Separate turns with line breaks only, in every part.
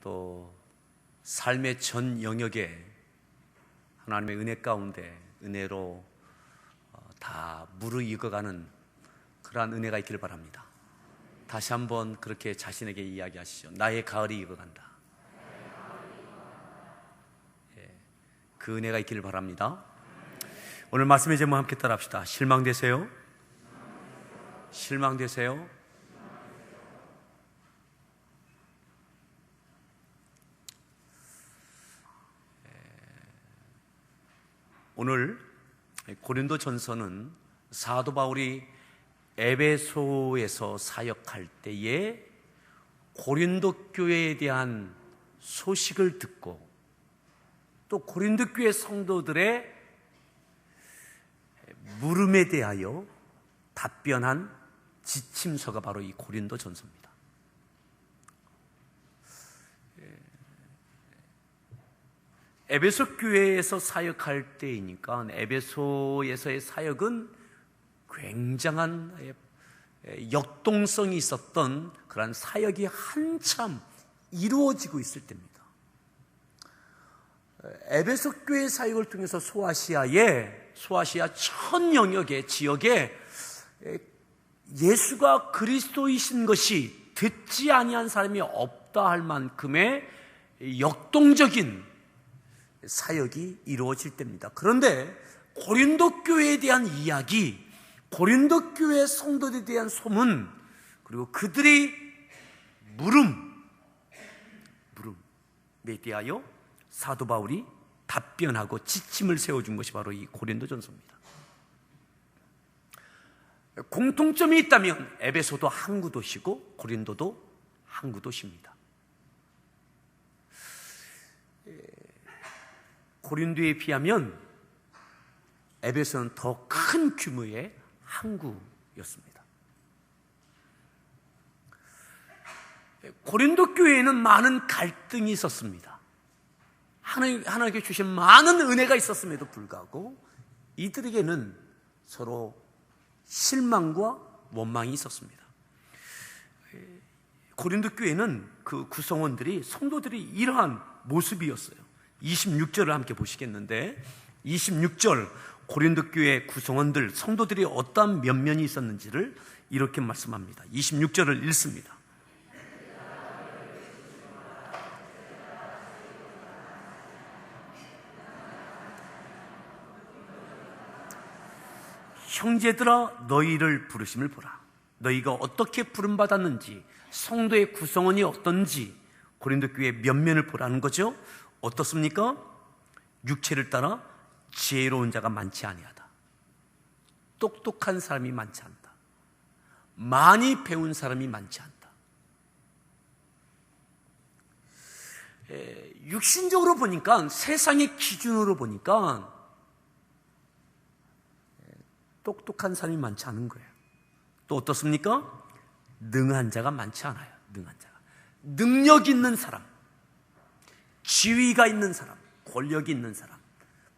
또 삶의 전 영역에 하나님의 은혜 가운데 은혜로 다 무르익어가는 그러한 은혜가 있기를 바랍니다. 다시 한번 그렇게 자신에게 이야기하시죠. 나의 가을이 익어간다. 그 은혜가 있기를 바랍니다. 오늘 말씀의 제목 함께 따라합시다. 실망되세요? 실망되세요? 오늘 고린도 전서는 사도 바울이 에베소에서 사역할 때에 고린도 교회에 대한 소식을 듣고 또 고린도 교회 성도들의 물음에 대하여 답변한 지침서가 바로 이 고린도 전서입니다. 에베소 교회에서 사역할 때이니까 에베소에서의 사역은 굉장한 역동성이 있었던 그런 사역이 한참 이루어지고 있을 때입니다. 에베소 교회 사역을 통해서 소아시아 전 영역의 지역에 예수가 그리스도이신 것이 듣지 아니한 사람이 없다 할 만큼의 역동적인 사역이 이루어질 때입니다. 그런데 고린도 교회에 대한 이야기, 고린도 교회 성도들에 대한 소문, 그리고 그들의 물음에 대하여 사도 바울이 답변하고 지침을 세워준 것이 바로 이 고린도 전서입니다. 공통점이 있다면 에베소도 항구 도시고 고린도도 항구 도시입니다. 고린도에 비하면 에베소는 더 큰 규모의 항구였습니다. 고린도 교회에는 많은 갈등이 있었습니다. 하나님께 주신 많은 은혜가 있었음에도 불구하고 이들에게는 서로 실망과 원망이 있었습니다. 고린도 교회는 그 구성원들이, 성도들이 이러한 모습이었어요. 26절을 함께 보시겠는데 26절 고린도 교회 구성원들, 성도들이 어떠한 면면이 있었는지를 이렇게 말씀합니다. 26절을 읽습니다. 형제들아 너희를 부르심을 보라. 너희가 어떻게 부름받았는지, 성도의 구성원이 어떤지 고린도 교회의 면면을 보라는 거죠. 어떻습니까? 육체를 따라 지혜로운 자가 많지 아니하다. 똑똑한 사람이 많지 않다. 많이 배운 사람이 많지 않다. 육신적으로 보니까, 세상의 기준으로 보니까 똑똑한 사람이 많지 않은 거예요. 또 어떻습니까? 능한 자가 많지 않아요. 능한 자가, 능력 있는 사람, 지위가 있는 사람, 권력이 있는 사람,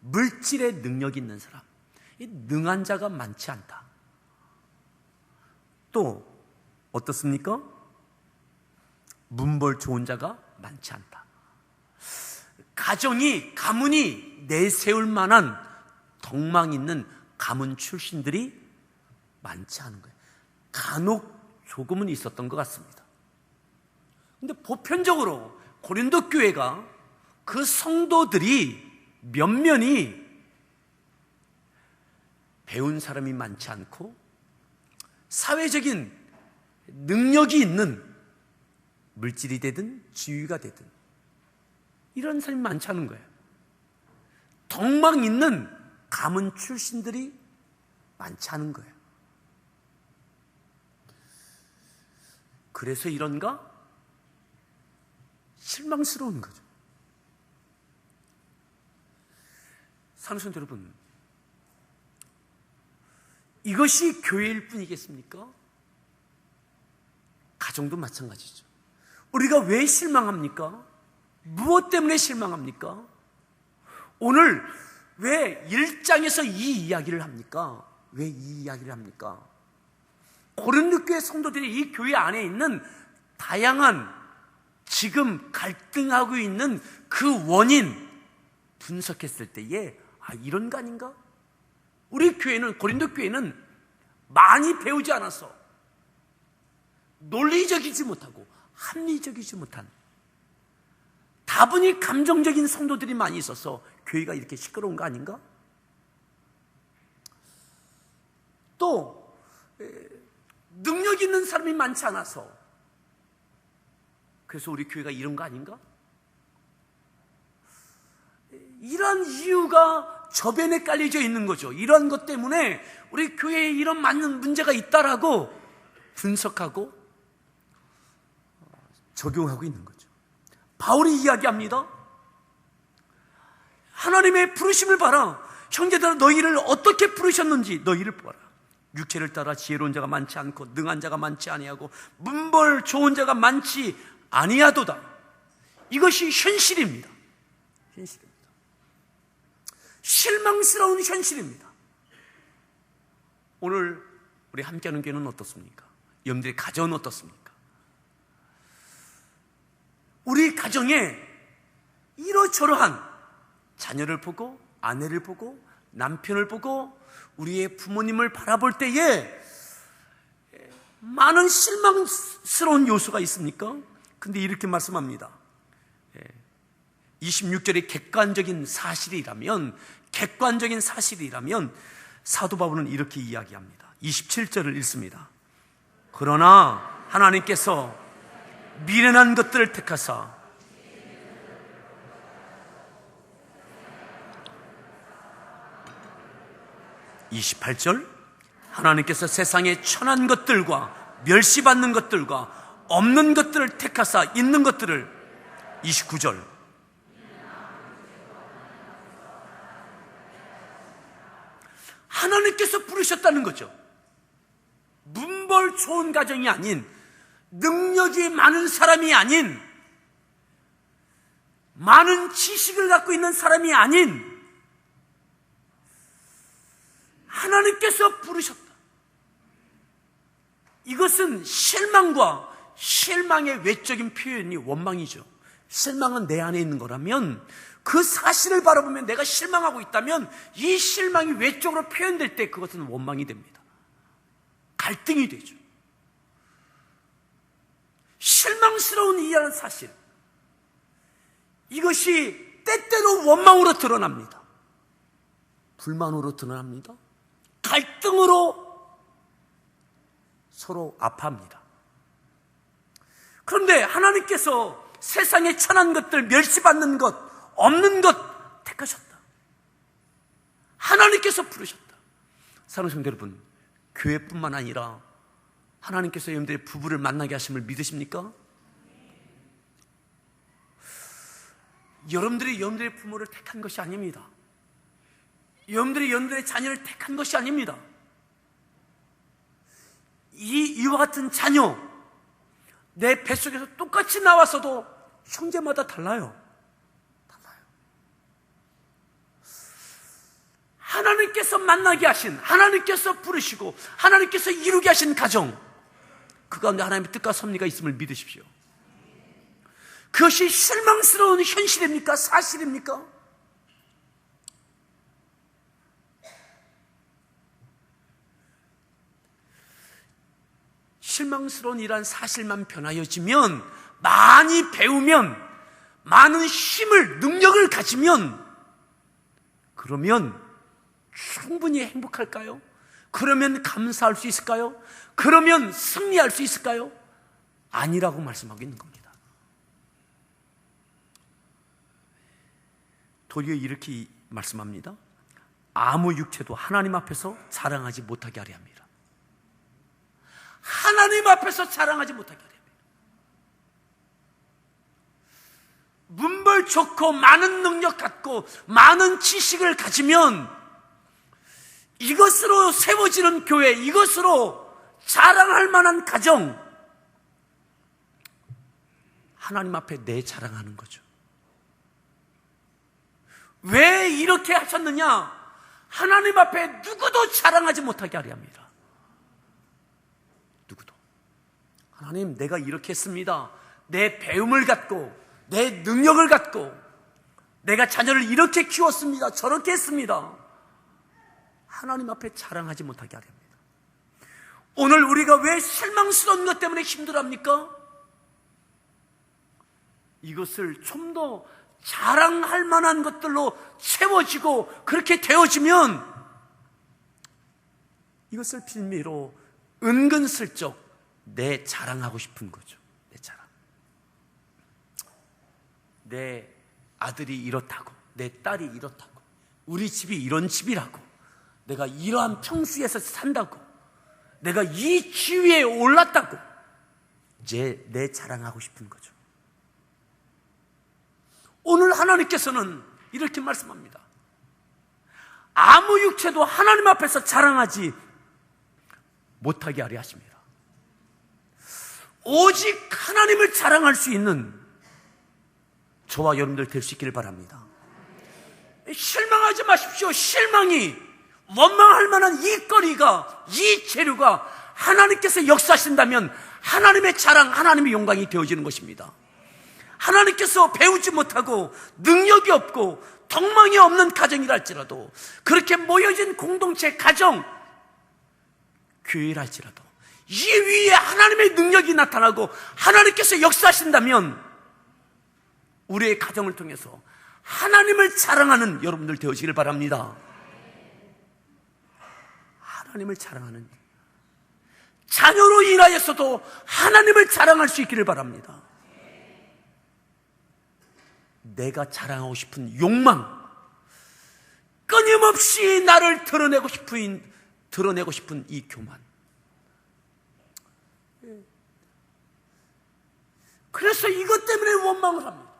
물질의 능력이 있는 사람, 이 능한 자가 많지 않다. 또 어떻습니까? 문벌 좋은 자가 많지 않다. 가문이 내세울 만한 덕망 있는 가문 출신들이 많지 않은 거예요. 간혹 조금은 있었던 것 같습니다. 그런데 보편적으로 고린도 교회가, 그 성도들이 면면이 배운 사람이 많지 않고 사회적인 능력이 있는, 물질이 되든 지위가 되든 이런 사람이 많지 않은 거예요. 덕망 있는 가문 출신들이 많지 않은 거예요. 그래서 이런가? 실망스러운 거죠. 사랑하는 여러분, 이것이 교회일 뿐이겠습니까? 가정도 마찬가지죠. 우리가 왜 실망합니까? 무엇 때문에 실망합니까? 오늘 왜 1장에서 이 이야기를 합니까? 왜 이 이야기를 합니까? 고린도 교회 성도들이 이 교회 안에 있는 다양한 지금 갈등하고 있는 그 원인 분석했을 때에 이런 거 아닌가? 우리 교회는, 고린도 교회는 많이 배우지 않아서 논리적이지 못하고 합리적이지 못한 다분히 감정적인 성도들이 많이 있어서 교회가 이렇게 시끄러운 거 아닌가? 또 능력 있는 사람이 많지 않아서 그래서 우리 교회가 이런 거 아닌가? 이런 이유가 저변에 깔려져 있는 거죠. 이런 것 때문에 우리 교회에 이런 많은 문제가 있다라고 분석하고 적용하고 있는 거죠. 바울이 이야기합니다. 하나님의 부르심을 봐라. 형제들아, 너희를 어떻게 부르셨는지 너희를 보라. 육체를 따라 지혜로운 자가 많지 않고 능한 자가 많지 아니하고 문벌 좋은 자가 많지 아니하도다. 이것이 현실입니다. 현실입니다. 실망스러운 현실입니다. 오늘 우리 함께하는 교회는 어떻습니까? 여러분들의 가정은 어떻습니까? 우리 가정에 이러저러한 자녀를 보고 아내를 보고 남편을 보고 우리의 부모님을 바라볼 때에 많은 실망스러운 요소가 있습니까? 근데 이렇게 말씀합니다. 26절의 객관적인 사실이라면 사도 바울은 이렇게 이야기합니다. 27절을 읽습니다. 그러나 하나님께서 미련한 것들을 택하사 28절 하나님께서 세상의 천한 것들과 멸시받는 것들과 없는 것들을 택하사 있는 것들을 29절 하나님께서 부르셨다는 거죠. 문벌 좋은 가정이 아닌 능력이 많은 사람이 아닌 많은 지식을 갖고 있는 사람이 아닌 하나님께서 부르셨다. 이것은 실망과 실망의 외적인 표현이 원망이죠. 실망은 내 안에 있는 거라면 그 사실을 바라보면 내가 실망하고 있다면 이 실망이 외적으로 표현될 때 그것은 원망이 됩니다. 갈등이 되죠. 실망스러운 이해하는 사실, 이것이 때때로 원망으로 드러납니다. 불만으로 드러납니다. 갈등으로 서로 아파합니다. 그런데 하나님께서 세상의 천한 것들, 멸시받는 것, 없는 것 택하셨다. 하나님께서 부르셨다. 사랑하는 성도 여러분, 교회뿐만 아니라 하나님께서 여러분들의 부부를 만나게 하심을 믿으십니까? 여러분들의 부모를 택한 것이 아닙니다. 여러분들의 자녀를 택한 것이 아닙니다. 이와 같은 자녀, 내 뱃속에서 똑같이 나왔어도 형제마다 달라요. 하나님께서 만나게 하신, 하나님께서 부르시고 하나님께서 이루게 하신 가정, 그 가운데 하나님의 뜻과 섭리가 있음을 믿으십시오. 그것이 실망스러운 현실입니까? 사실입니까? 실망스러운 이러한 사실만 변하여지면, 많이 배우면, 많은 힘을, 능력을 가지면, 그러면 충분히 행복할까요? 그러면 감사할 수 있을까요? 그러면 승리할 수 있을까요? 아니라고 말씀하고 있는 겁니다. 도리어 이렇게 말씀합니다. 아무 육체도 하나님 앞에서 자랑하지 못하게 하려 합니다. 하나님 앞에서 자랑하지 못하게 하려 합니다. 문벌 좋고 많은 능력 갖고 많은 지식을 가지면 이것으로 세워지는 교회, 이것으로 자랑할 만한 가정, 하나님 앞에 내 자랑하는 거죠. 왜 이렇게 하셨느냐? 하나님 앞에 누구도 자랑하지 못하게 하려 합니다. 누구도. 하나님, 내가 이렇게 했습니다. 내 배움을 갖고 내 능력을 갖고 내가 자녀를 이렇게 키웠습니다, 저렇게 했습니다, 하나님 앞에 자랑하지 못하게 하려 합니다. 오늘 우리가 왜 실망스러운 것 때문에 힘들어합니까? 이것을 좀 더 자랑할 만한 것들로 채워지고 그렇게 되어지면 이것을 빌미로 은근슬쩍 내 자랑하고 싶은 거죠. 내 자랑. 내 아들이 이렇다고, 내 딸이 이렇다고, 우리 집이 이런 집이라고, 내가 이러한 평수에서 산다고, 내가 이 지위에 올랐다고, 이제 내 자랑하고 싶은 거죠. 오늘 하나님께서는 이렇게 말씀합니다. 아무 육체도 하나님 앞에서 자랑하지 못하게 하려 하십니다. 오직 하나님을 자랑할 수 있는 저와 여러분들 될 수 있기를 바랍니다. 실망하지 마십시오. 실망이, 원망할 만한 이 거리가, 이 재료가 하나님께서 역사하신다면 하나님의 자랑, 하나님의 영광이 되어지는 것입니다. 하나님께서 배우지 못하고 능력이 없고 덕망이 없는 가정이라 할지라도, 그렇게 모여진 공동체, 가정, 교회라 할지라도 이 위에 하나님의 능력이 나타나고 하나님께서 역사하신다면 우리의 가정을 통해서 하나님을 자랑하는 여러분들 되어지길 바랍니다. 하나님을 자랑하는, 자녀로 인하여서도 하나님을 자랑할 수 있기를 바랍니다. 내가 자랑하고 싶은 욕망, 끊임없이 나를 드러내고 싶은 이 교만. 그래서 이것 때문에 원망을 합니다.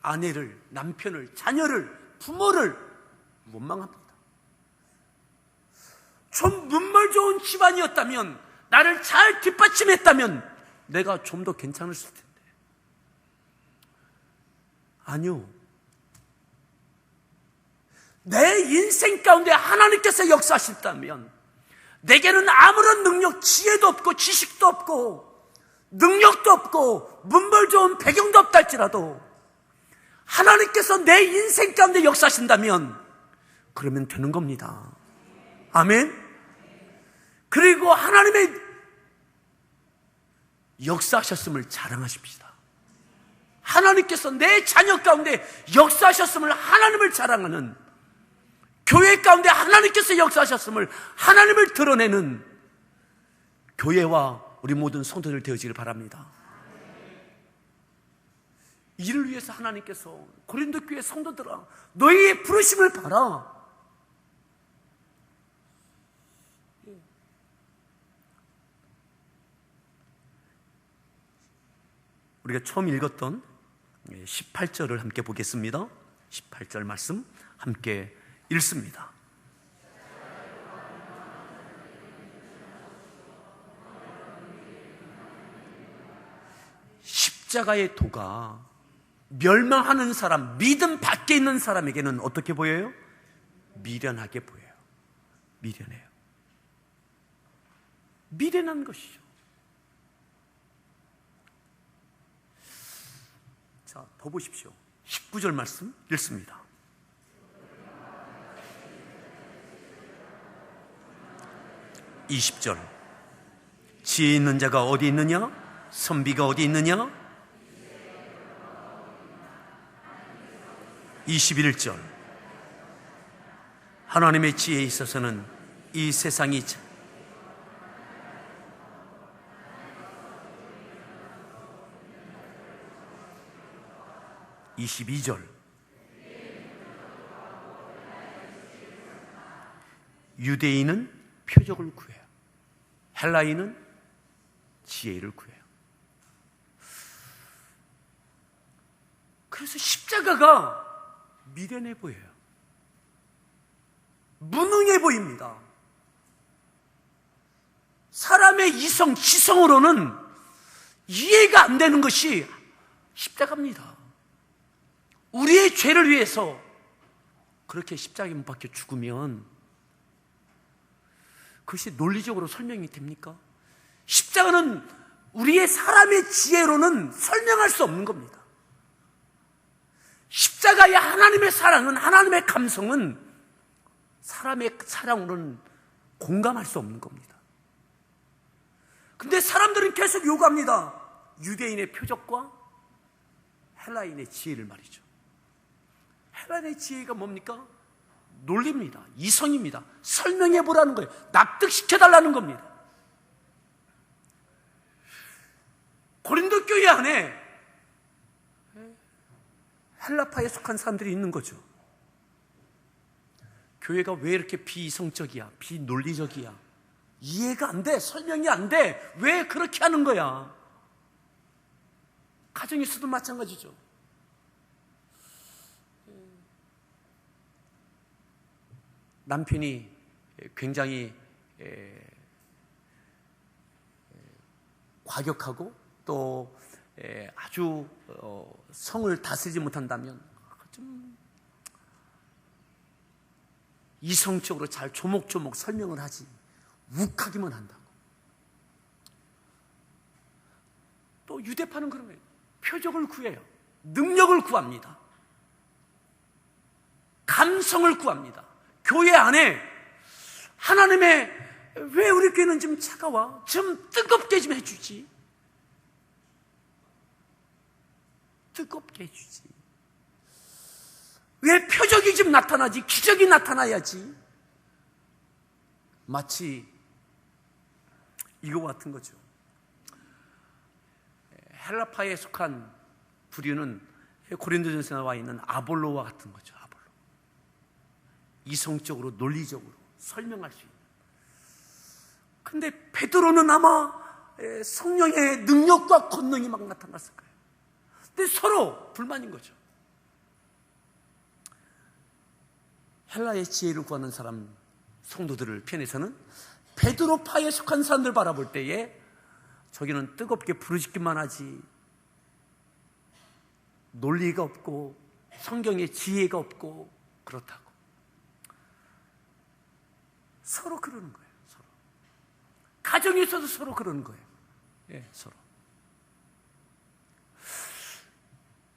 아내를, 남편을, 자녀를, 부모를 원망합니다. 좀 눈물 좋은 집안이었다면, 나를 잘 뒷받침했다면 내가 좀 더 괜찮았을 텐데. 아니요. 내 인생 가운데 하나님께서 역사하셨다면 내게는 아무런 능력, 지혜도 없고 지식도 없고 능력도 없고 문벌 좋은 배경도 없다 할지라도 하나님께서 내 인생 가운데 역사하신다면 그러면 되는 겁니다. 아멘. 그리고 하나님의 역사하셨음을 자랑하십시다. 하나님께서 내 자녀 가운데 역사하셨음을, 하나님을 자랑하는, 교회 가운데 하나님께서 역사하셨음을, 하나님을 드러내는 교회와 우리 모든 성도들 되어지길 바랍니다. 이를 위해서 하나님께서 고린도 교회 성도들아, 너희의 부르심을 봐라. 우리가 처음 읽었던 18절을 함께 보겠습니다. 18절 말씀 함께 읽습니다. 십자가의 도가 멸망하는 사람, 믿음 밖에 있는 사람에게는 어떻게 보여요? 미련하게 보여요. 미련해요. 미련한 것이죠. 자, 더 보십시오. 19절 말씀 읽습니다. (20절) 지혜 있는 자가 어디 있느냐? 선비가 어디 있느냐? 21절 하나님의 지혜에 있어서는 이 세상이 22절 유대인은 표적을 구해요. 헬라인은 지혜를 구해요. 그래서 십자가가 미련해 보여요. 무능해 보입니다. 사람의 이성, 지성으로는 이해가 안 되는 것이 십자가입니다. 우리의 죄를 위해서 그렇게 십자가에 못 박혀 죽으면 그것이 논리적으로 설명이 됩니까? 십자가는 우리의 사람의 지혜로는 설명할 수 없는 겁니다. 십자가의 하나님의 사랑은, 하나님의 감성은 사람의 사랑으로는 공감할 수 없는 겁니다. 근데 사람들은 계속 요구합니다. 유대인의 표적과 헬라인의 지혜를 말이죠. 헬라인의 지혜가 뭡니까? 논리입니다. 이성입니다. 설명해보라는 거예요. 납득시켜달라는 겁니다. 고린도 교회 안에 헬라파에 속한 사람들이 있는 거죠. 교회가 왜 이렇게 비이성적이야? 비논리적이야? 이해가 안 돼. 설명이 안 돼. 왜 그렇게 하는 거야? 가정에서도 마찬가지죠. 남편이 굉장히 과격하고 또 아주 성을 다스리지 못한다면 좀 이성적으로 잘 조목조목 설명을 하지 욱하기만 한다고. 또 유대파는 그런 거예요. 표적을 구해요. 능력을 구합니다. 감성을 구합니다. 교회 안에 하나님의, 왜 우리 교회는 좀 차가워? 좀 뜨겁게 좀 해주지. 뜨겁게 해주지. 왜 표적이 좀 나타나지? 기적이 나타나야지. 마치 이거 같은 거죠. 헬라파에 속한 부류는 고린도전서에 나와 있는 아볼로와 같은 거죠. 아볼로. 이성적으로 논리적으로 설명할 수 있는. 근데 베드로는 아마 성령의 능력과 권능이 막 나타났을 거예요. 근데 서로 불만인 거죠. 헬라의 지혜를 구하는 사람, 성도들을 편에서는 베드로파에 속한 사람들 바라볼 때에 저기는 뜨겁게 부르짖기만 하지, 논리가 없고 성경에 지혜가 없고 그렇다고. 서로 그러는 거예요. 서로. 가정에서도 서로 그러는 거예요. 예, 서로.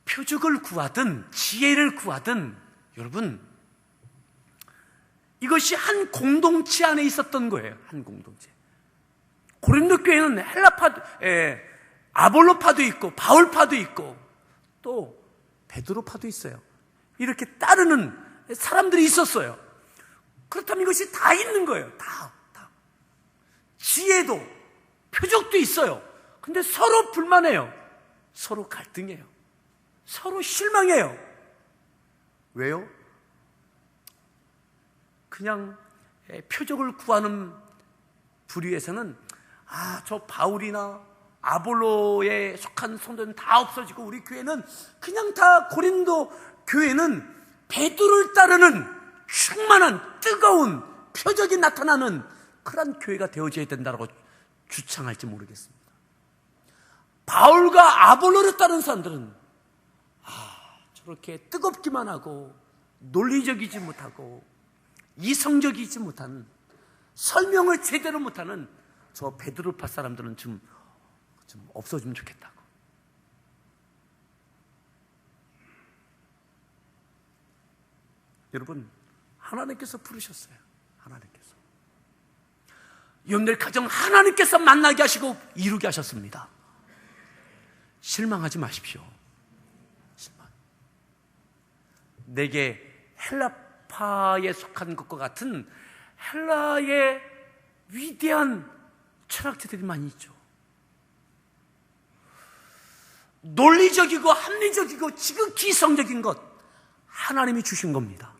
표적을 구하든 지혜를 구하든 여러분, 이것이 한 공동체 안에 있었던 거예요. 한 공동체. 고린도 교회는 헬라파도, 아볼로파도 있고 바울파도 있고 또 베드로파도 있어요. 이렇게 따르는 사람들이 있었어요. 그렇다면 이것이 다 있는 거예요. 다. 지혜도 표적도 있어요. 근데 서로 불만해요. 서로 갈등해요. 서로 실망해요. 왜요? 그냥 표적을 구하는 부류에서는 저 바울이나 아볼로에 속한 성도는 다 없어지고 우리 교회는 그냥 다, 고린도 교회는 베드로를 따르는 충만한 뜨거운 표적이 나타나는 그런 교회가 되어져야 된다고 주창할지 모르겠습니다. 바울과 아볼로를 따르는 사람들은 저렇게 뜨겁기만 하고 논리적이지 못하고 이성적이지 못한, 설명을 제대로 못하는 저 베드로파 사람들은 좀 없어지면 좋겠다고. 여러분, 하나님께서 부르셨어요. 하나님께서. 여러분들 가정 하나님께서 만나게 하시고 이루게 하셨습니다. 실망하지 마십시오. 실망. 내게 헬라파에 속한 것과 같은 헬라의 위대한 철학자들이 많이 있죠. 논리적이고 합리적이고 지극히 이성적인 것 하나님이 주신 겁니다.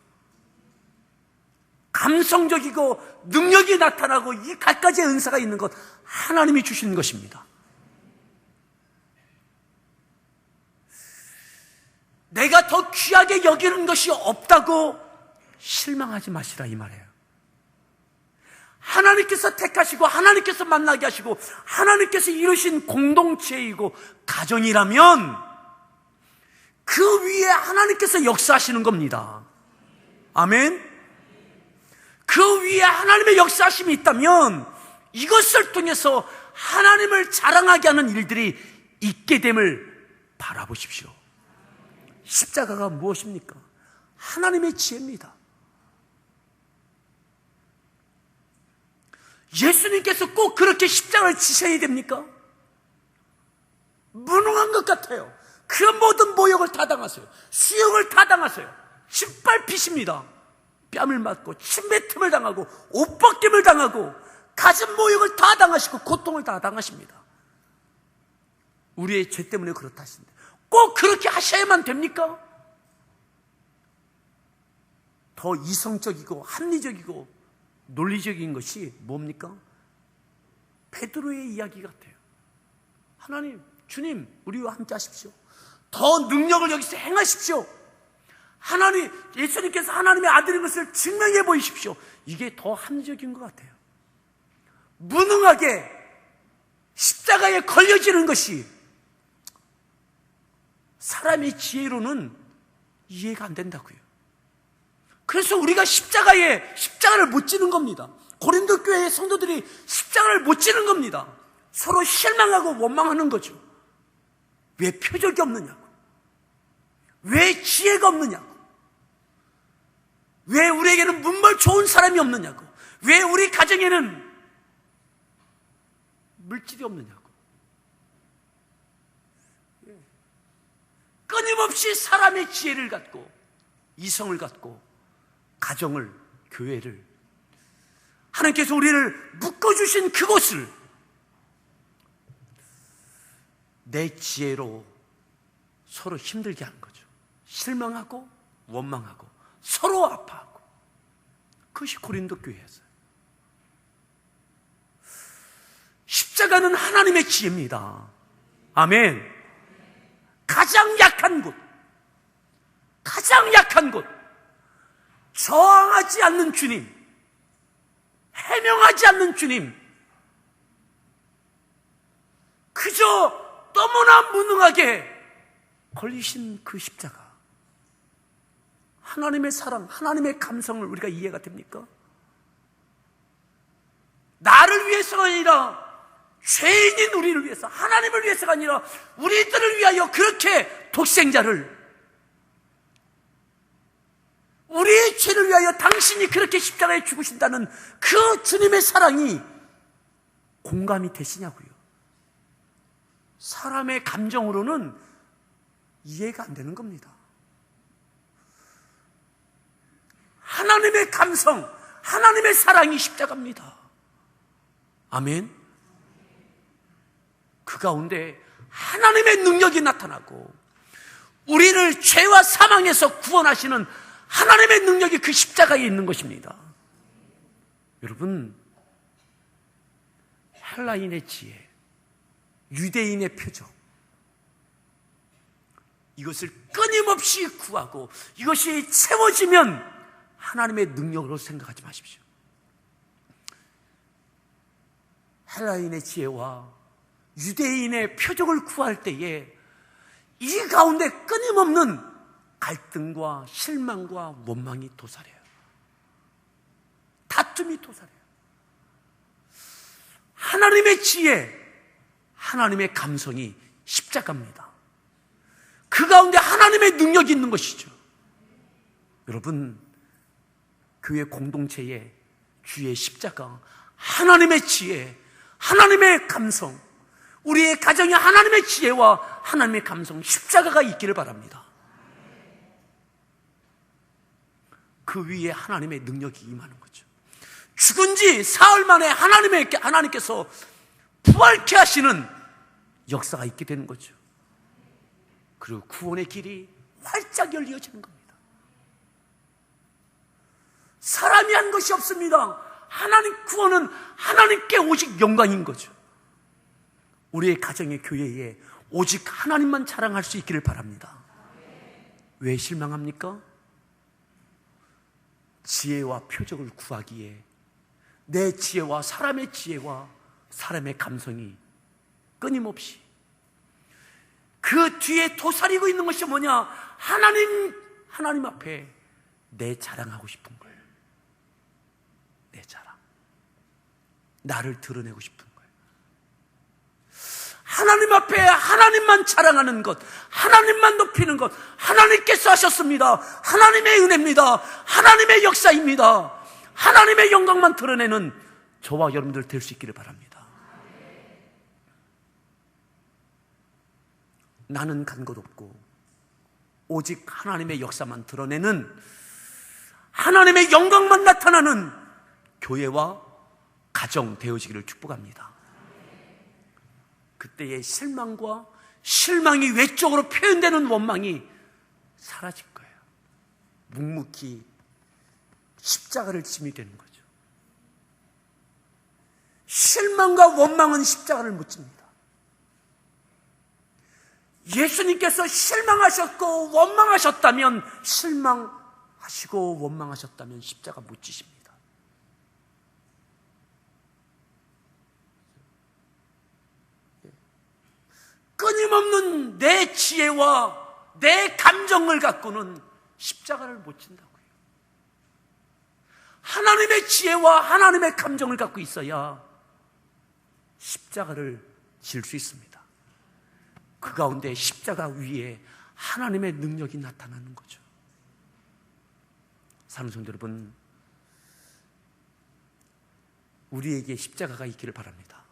감성적이고 능력이 나타나고 이 갖가지의 은사가 있는 것 하나님이 주신 것입니다. 내가 더 귀하게 여기는 것이 없다고 실망하지 마시라, 이 말이에요. 하나님께서 택하시고 하나님께서 만나게 하시고 하나님께서 이루신 공동체이고 가정이라면 그 위에 하나님께서 역사하시는 겁니다. 아멘. 그 위에 하나님의 역사하심이 있다면 이것을 통해서 하나님을 자랑하게 하는 일들이 있게 됨을 바라보십시오. 십자가가 무엇입니까? 하나님의 지혜입니다. 예수님께서 꼭 그렇게 십자가를 지셔야 됩니까? 무능한 것 같아요. 그 모든 모욕을 다 당하세요. 수욕을 다 당하세요. 짓밟히십니다. 뺨을 맞고 침뱉음을 당하고 옷벗김을 당하고 가진 모욕을 다 당하시고 고통을 다 당하십니다. 우리의 죄 때문에 그렇다 하시는데 꼭 그렇게 하셔야만 됩니까? 더 이성적이고 합리적이고 논리적인 것이 뭡니까? 베드로의 이야기 같아요. 하나님, 주님, 우리와 함께 하십시오. 더 능력을 여기서 행하십시오. 하나님, 예수님께서 하나님의 아들인 것을 증명해 보이십시오. 이게 더 합리적인 것 같아요. 무능하게 십자가에 걸려지는 것이 사람의 지혜로는 이해가 안 된다고요. 그래서 우리가 십자가를 못 지는 겁니다. 고린도 교회의 성도들이 십자가를 못 지는 겁니다. 서로 실망하고 원망하는 거죠. 왜 표적이 없느냐고, 왜 지혜가 없느냐고, 왜 우리에게는 문벌 좋은 사람이 없느냐고, 왜 우리 가정에는 물질이 없느냐고. 끊임없이 사람의 지혜를 갖고 이성을 갖고 가정을, 교회를, 하나님께서 우리를 묶어주신 그곳을 내 지혜로 서로 힘들게 하는 거죠. 실망하고 원망하고 서로 아파하고. 그것이 고린도 교회였어요. 십자가는 하나님의 지혜입니다. 아멘. 가장 약한 곳, 저항하지 않는 주님, 해명하지 않는 주님, 그저 너무나 무능하게 걸리신 그 십자가, 하나님의 사랑, 하나님의 감성을 우리가 이해가 됩니까? 나를 위해서가 아니라 죄인인 우리를 위해서, 하나님을 위해서가 아니라 우리들을 위하여 그렇게 독생자를, 우리의 죄를 위하여 당신이 그렇게 십자가에 죽으신다는 그 주님의 사랑이 공감이 되시냐고요. 사람의 감정으로는 이해가 안 되는 겁니다. 하나님의 감성, 하나님의 사랑이 십자가입니다. 아멘. 그 가운데 하나님의 능력이 나타나고 우리를 죄와 사망에서 구원하시는 하나님의 능력이 그 십자가에 있는 것입니다. 여러분, 헬라인의 지혜, 유대인의 표적, 이것을 끊임없이 구하고 이것이 채워지면 하나님의 능력으로 생각하지 마십시오. 헬라인의 지혜와 유대인의 표적을 구할 때에 이 가운데 끊임없는 갈등과 실망과 원망이 도사려요. 다툼이 도사려요. 하나님의 지혜, 하나님의 감성이 십자가입니다. 그 가운데 하나님의 능력이 있는 것이죠. 여러분, 교회 공동체의 주의 십자가, 하나님의 지혜, 하나님의 감성, 우리의 가정에 하나님의 지혜와 하나님의 감성, 십자가가 있기를 바랍니다. 그 위에 하나님의 능력이 임하는 거죠. 죽은 지 사흘 만에 하나님께서 부활케 하시는 역사가 있게 되는 거죠. 그리고 구원의 길이 활짝 열려지는 겁니다. 사람이 한 것이 없습니다. 하나님 구원은 하나님께 오직 영광인 거죠. 우리의 가정의 교회에 오직 하나님만 자랑할 수 있기를 바랍니다. 왜 실망합니까? 지혜와 표적을 구하기에 내 지혜와 사람의 지혜와 사람의 감성이 끊임없이 그 뒤에 도사리고 있는 것이 뭐냐? 하나님 앞에 내 자랑하고 싶은 거예요. 내 자랑, 나를 드러내고 싶은 거예요. 하나님 앞에 하나님만 자랑하는 것, 하나님만 높이는 것, 하나님께서 하셨습니다. 하나님의 은혜입니다. 하나님의 역사입니다. 하나님의 영광만 드러내는 저와 여러분들 될 수 있기를 바랍니다. 나는 간 것 없고 오직 하나님의 역사만 드러내는, 하나님의 영광만 나타나는 교회와 가정 되어지기를 축복합니다. 그때의 실망이 외적으로 표현되는 원망이 사라질 거예요. 묵묵히 십자가를 짐이 되는 거죠. 실망과 원망은 십자가를 못 집니다. 예수님께서 실망하셨고 원망하셨다면, 실망하시고 원망하셨다면 십자가 못 지십니다. 끊임없는 내 지혜와 내 감정을 갖고는 십자가를 못 진다고요. 하나님의 지혜와 하나님의 감정을 갖고 있어야 십자가를 질 수 있습니다. 그 가운데 십자가 위에 하나님의 능력이 나타나는 거죠. 사랑하는 성도 여러분, 우리에게 십자가가 있기를 바랍니다.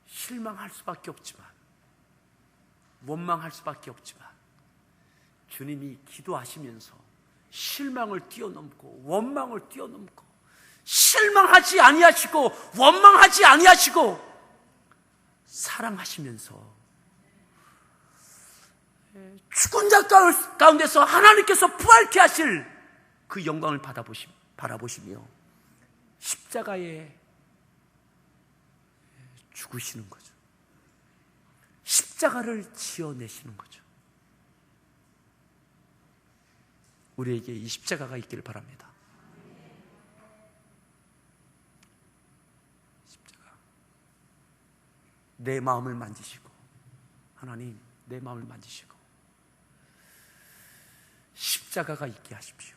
실망할 수밖에 없지만, 원망할 수밖에 없지만, 주님이 기도하시면서 실망을 뛰어넘고 원망을 뛰어넘고, 실망하지 아니하시고 원망하지 아니하시고 사랑하시면서 죽은 자 가운데서 하나님께서 부활케 하실 그 영광을 바라보시며 십자가에 죽으시는 거죠. 십자가를 지어내시는 거죠. 우리에게 이 십자가가 있기를 바랍니다. 십자가. 내 마음을 만지시고, 하나님 내 마음을 만지시고 십자가가 있게 하십시오.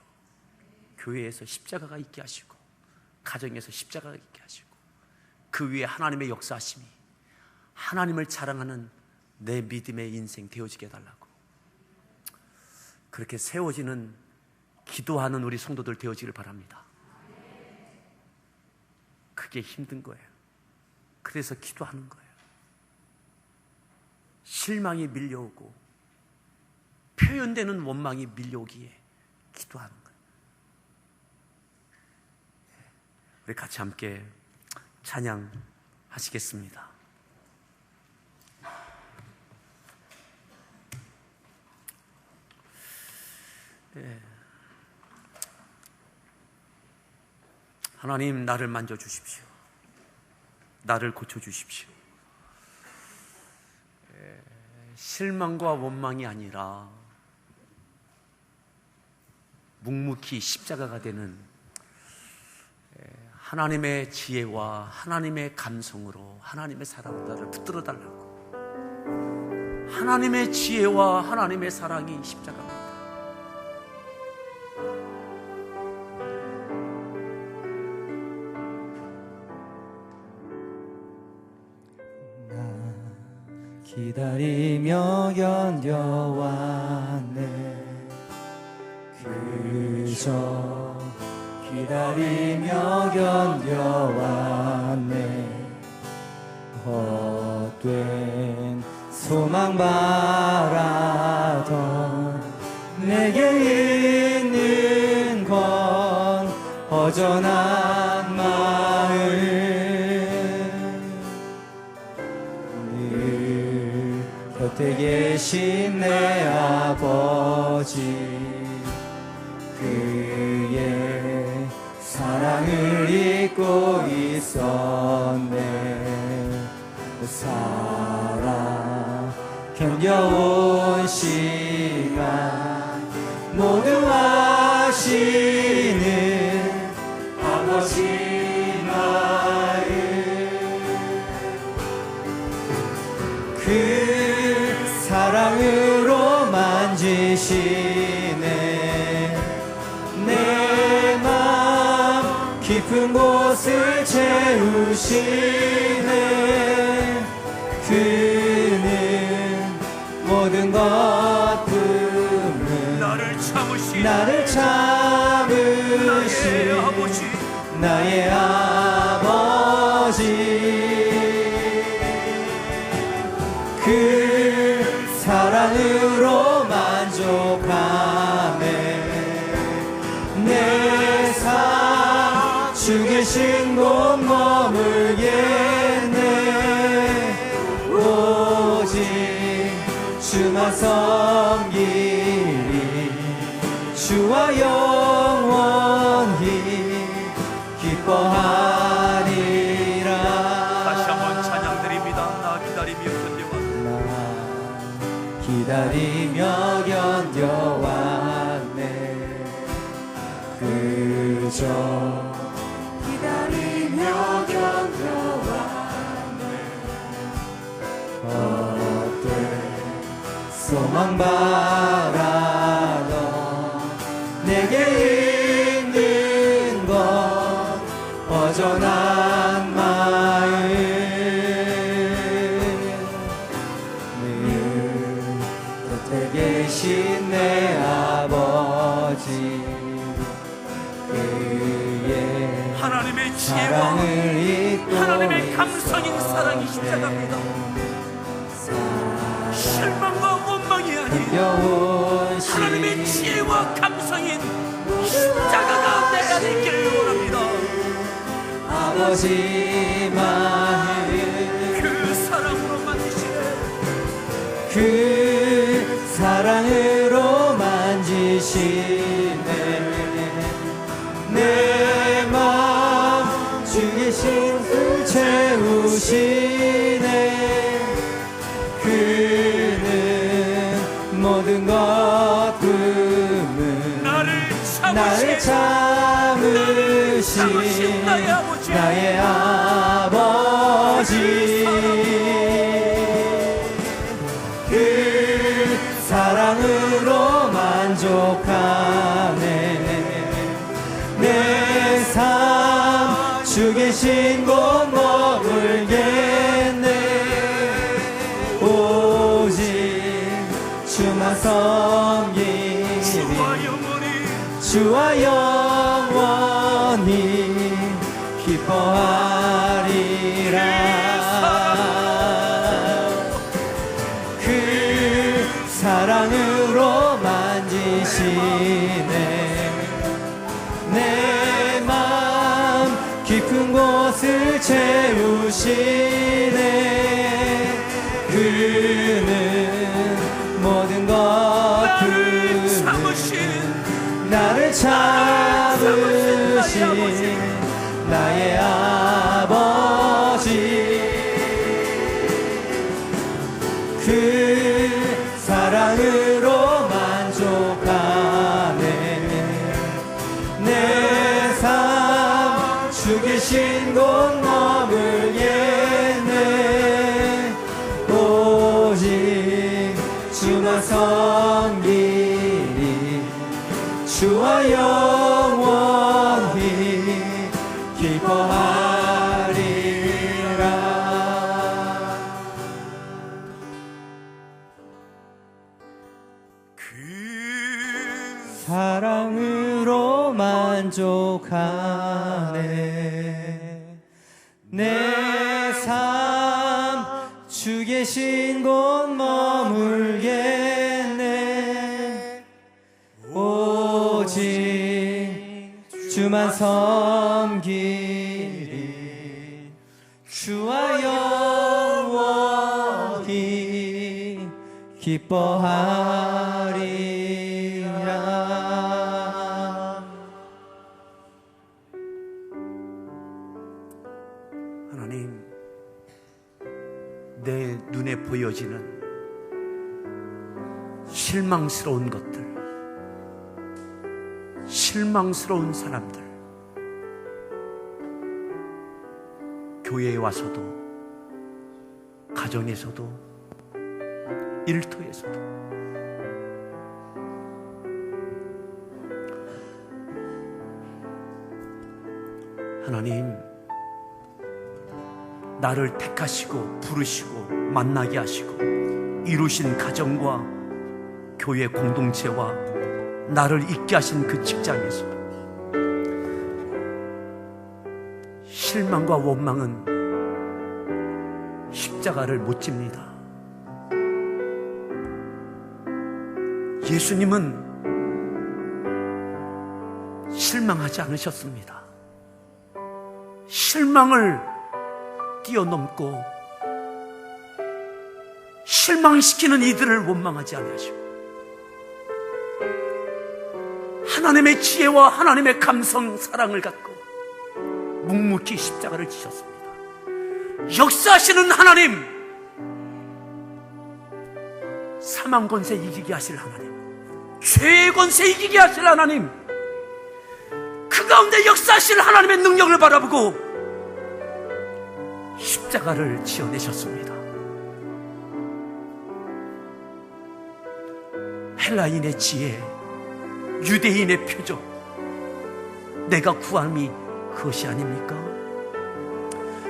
교회에서 십자가가 있게 하시고, 가정에서 십자가가 있게 하시고, 그 위에 하나님의 역사하심이 하나님을 자랑하는 내 믿음의 인생 되어지게 해달라고, 그렇게 세워지는 기도하는 우리 성도들 되어지기를 바랍니다. 그게 힘든 거예요. 그래서 기도하는 거예요. 실망이 밀려오고 표현되는 원망이 밀려오기에 기도하는 거예요. 우리 같이 함께 찬양하시겠습니다. 하나님, 나를 만져주십시오. 나를 고쳐주십시오. 실망과 원망이 아니라 묵묵히 십자가가 되는 하나님의 지혜와 하나님의 감성으로 하나님의 사랑으로 나를 붙들어 달라고. 하나님의 지혜와 하나님의 사랑이 십자가입니다.
기다리며 견뎌왔네. 그저 기다리며 견뎌왔네. 헛된 소망 바라던 내게 있는 건 허전한 마음. 곁에 계신 내 아버지, 그의 사랑을 잊고 있었네. 살아 견뎌온 시간 모두 아시는 아버지 마음. 그 사랑으로 만지시네. 깊은 곳을 채우시네. 그는 모든 것 품은
나를 참으시
나를 참으시
나의 아버지
나의 아버지. 그 사랑으로 만족하네. 내 삶 주 계신 곳 머물겠네. 오직 주만 섬기리. 주와 영원히 기뻐하리라.
다시 한번 찬양드립니다. 나 기다리며 견뎌왔네.
기다리며 견뎌왔네. 그저
기다리며 견뎌왔네.
어때 소망 바라던 내게 있는 것 허전한 마음. 늘 곁에 계신 내 아버지. 그의
하나님의 지혜와
사랑을 잊고
하나님의 감성인 사랑이 십자가입니다. 실망과 원망이 아닌 하나님의 지혜와 감성인 십자가가 내가 되기를 원합니다.
아버지 마음
그 사랑으로 만드시네.
그 사랑으로 만지시네. 내 마음 주 계신 그 채우시네. 그는 모든 것 품은
나를
참으신 나의 아버지. 그 사랑으로 만족하네. 내 삶 주 계신 곳 머물겠네. 오직 주만 섬기리. 주와 영원히 기뻐하리라. 그 사랑으로 만지시네. 내 맘 깊은 곳을 채우시네. 그는 모든 것 나를 참으신 나의 아버지. 그 사랑으로 만족하네. 내 삶 주 계신 곳 머물겠네. 오직 주만 섬기리. 주와 영원히 기뻐하리라.
그
사랑으로 만족하네. 내 삶 주 계신 곳 머물겠네. 오직 주만 섬기리. 주와 영원히 기뻐하리라.
하나님, 내 눈에 보여지는 실망스러운 것들, 실망스러운 사람들, 교회에 와서도, 가정에서도, 일터에서도 하나님, 나를 택하시고 부르시고 만나게 하시고 이루신 가정과 교회 공동체와 나를 있게 하신 그 직장에서 실망과 원망은 십자가를 못 집니다. 예수님은 실망하지 않으셨습니다. 실망을 뛰어넘고 실망시키는 이들을 원망하지 아니하시고 하나님의 지혜와 하나님의 감성, 사랑을 갖고 묵묵히 십자가를 지셨습니다. 역사하시는 하나님, 사망 권세 이기게 하실 하나님, 죄의 권세 이기게 하실 하나님, 그 가운데 역사하실 하나님의 능력을 바라보고 십자가를 지어내셨습니다. 헬라인의 지혜, 유대인의 표적, 내가 구함이 그것이 아닙니까?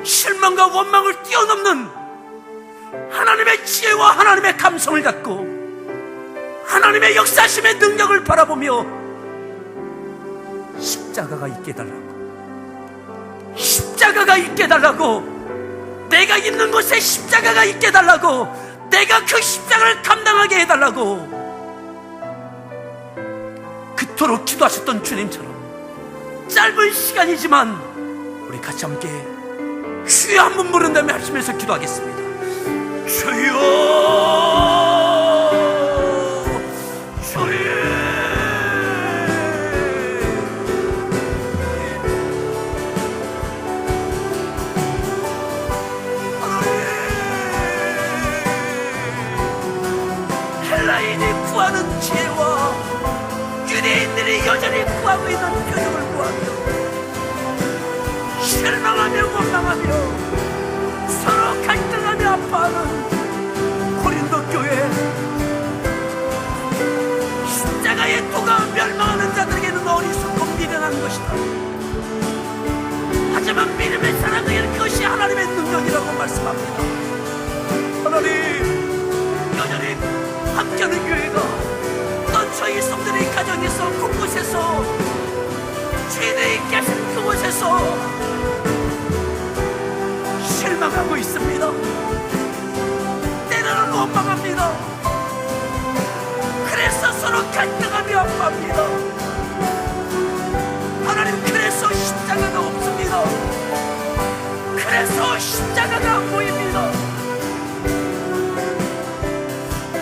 실망과 원망을 뛰어넘는 하나님의 지혜와 하나님의 감성을 갖고 하나님의 역사심의 능력을 바라보며 십자가가 있게 달라고, 십자가가 있게 달라고, 내가 있는 곳에 십자가가 있게 달라고, 내가 그 십자가를 감당하게 해달라고 그토록 기도하셨던 주님처럼 짧은 시간이지만 우리 같이 함께 주여 한번 부른다며 하시면서 기도하겠습니다. 주여, 주여. 헬라인이 구하는 지혜와 유대인들이 여전히 구하고 있는 표적을 구하며 실망하며 원망하며 서로 갈등하며 아파하는 고린도 교회, 십자가의 도가 멸망하는 자들에게는 어리석고 미련한 것이다. 하지만 믿음의 사람에게는 그것이 하나님의 능력이라고 말씀합니다. 하나님, 여전히 함께하는 교회가 또 저희 성도의 가정에서 곳곳에서 죄인이 계신 그곳에서 실망하고 있습니다. 때로는 원망합니다. 그래서 서로 갈등하며 아파합니다. 하나님, 그래서 십자가가 없습니다. 그래서 십자가가 안 보입니다.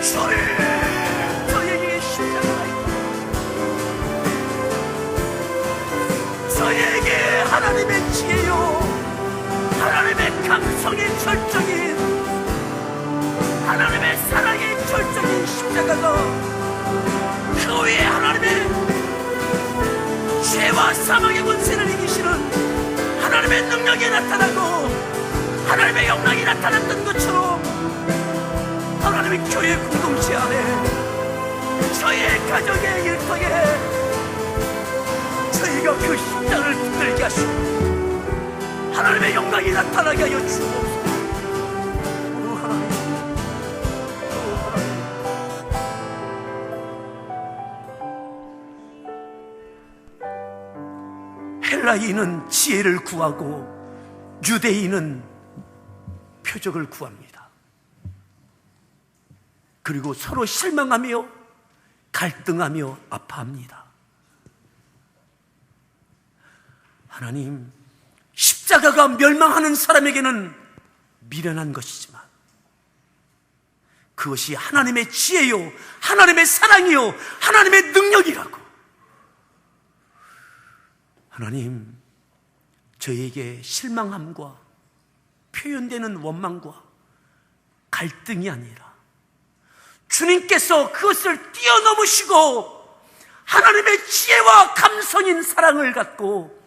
저에게 십자가가 있다. 저에게 하나님의 지혜요, 하나님의 감성의 절정인, 하나님의 사랑의 절정인 십자가가, 그 위에 하나님의 죄와 사망의 권세를 이기시는 하나님의 능력이 나타나고 하나님의 영광이 나타났던 것처럼 하나님의 교회 공동체 안에, 저희의 가정의 일터에 저희가 그 십자가를 붙들게 하시고 하나님의 영광이 나타나게 하여 주옵소서. 오 하나님, 오 하나님. 헬라인은 지혜를 구하고 유대인은 표적을 구합니다. 그리고 서로 실망하며 갈등하며 아파합니다. 하나님, 십자가가 멸망하는 사람에게는 미련한 것이지만 그것이 하나님의 지혜요, 하나님의 사랑이요, 하나님의 능력이라고. 하나님, 저희에게 실망함과 표현되는 원망과 갈등이 아니라 주님께서 그것을 뛰어넘으시고 하나님의 지혜와 감성인 사랑을 갖고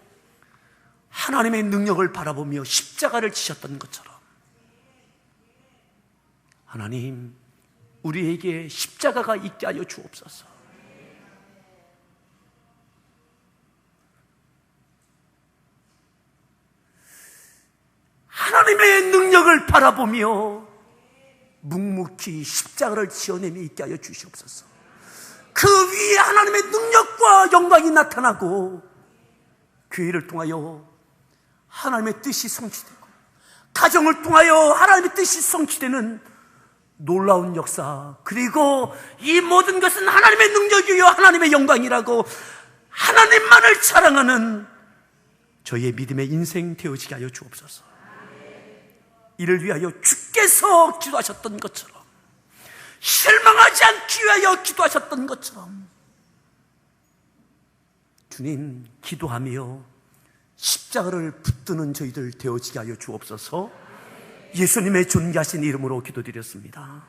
하나님의 능력을 바라보며 십자가를 지셨던 것처럼 하나님, 우리에게 십자가가 있게 하여 주옵소서. 하나님의 능력을 바라보며 묵묵히 십자가를 지어내며 있게 하여 주시옵소서. 그 위에 하나님의 능력과 영광이 나타나고 교회를 통하여 하나님의 뜻이 성취되고 가정을 통하여 하나님의 뜻이 성취되는 놀라운 역사, 그리고 이 모든 것은 하나님의 능력이요 하나님의 영광이라고 하나님만을 자랑하는 저희의 믿음의 인생 되어지게 하여 주옵소서. 이를 위하여 주께서 기도하셨던 것처럼, 실망하지 않기 위하여 기도하셨던 것처럼 주님, 기도하며 십자가를 붙드는 저희들 되어지게 하여 주옵소서. 예수님의 존귀하신 이름으로 기도드렸습니다.